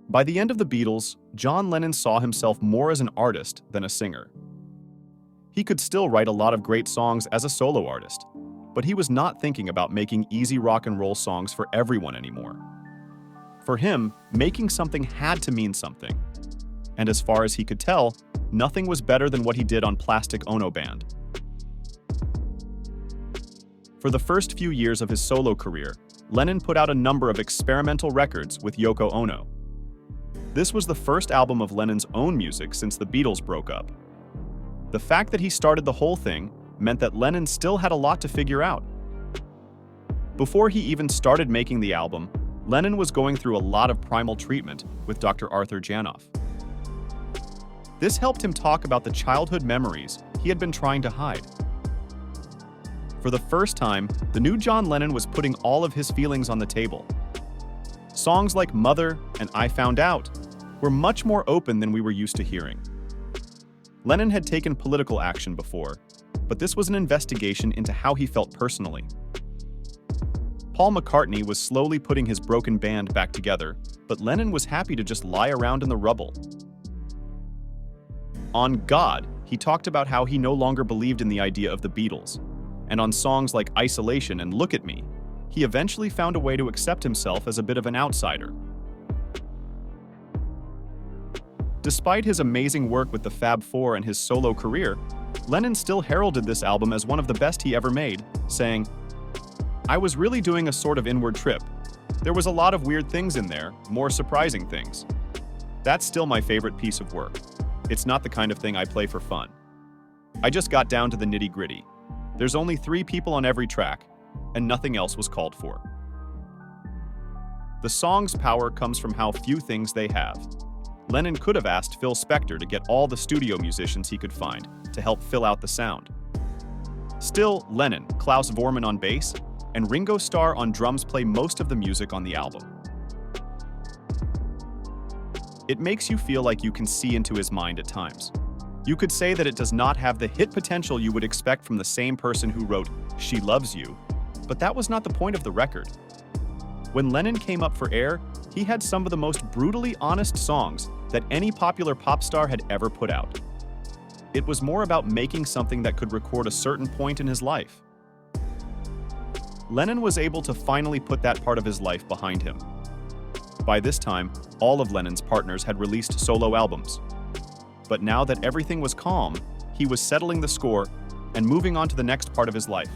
By the end of the Beatles, John Lennon saw himself more as an artist than a singer. He could still write a lot of great songs as a solo artist, but he was not thinking about making easy rock and roll songs for everyone anymore. For him, making something had to mean something. And as far as he could tell, nothing was better than what he did on Plastic Ono Band. For the first few years of his solo career, Lennon put out a number of experimental records with Yoko Ono. This was the first album of Lennon's own music since the Beatles broke up. The fact that he started the whole thing meant that Lennon still had a lot to figure out. Before he even started making the album, Lennon was going through a lot of primal treatment with Dr. Arthur Janov. This helped him talk about the childhood memories he had been trying to hide. For the first time, the new John Lennon was putting all of his feelings on the table. Songs like Mother and I Found Out were much more open than we were used to hearing. Lennon had taken political action before, but this was an investigation into how he felt personally. Paul McCartney was slowly putting his broken band back together, but Lennon was happy to just lie around in the rubble. On God, he talked about how he no longer believed in the idea of the Beatles, and on songs like Isolation and Look at Me, he eventually found a way to accept himself as a bit of an outsider. Despite his amazing work with the Fab Four and his solo career, Lennon still heralded this album as one of the best he ever made, saying, "I was really doing a sort of inward trip. There was a lot of weird things in there, more surprising things. That's still my favorite piece of work. It's not the kind of thing I play for fun. I just got down to the nitty-gritty. There's only 3 people on every track, and nothing else was called for." The song's power comes from how few things they have. Lennon could have asked Phil Spector to get all the studio musicians he could find to help fill out the sound. Still, Lennon, Klaus Voormann on bass, and Ringo Starr on drums play most of the music on the album. It makes you feel like you can see into his mind at times. You could say that it does not have the hit potential you would expect from the same person who wrote She Loves You, but that was not the point of the record. When Lennon came up for air, he had some of the most brutally honest songs that any popular pop star had ever put out. It was more about making something that could record a certain point in his life. Lennon was able to finally put that part of his life behind him. By this time, all of Lennon's partners had released solo albums. But now that everything was calm, he was settling the score and moving on to the next part of his life.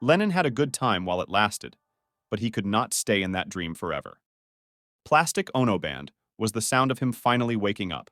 Lennon had a good time while it lasted, but he could not stay in that dream forever. Plastic Ono Band was the sound of him finally waking up.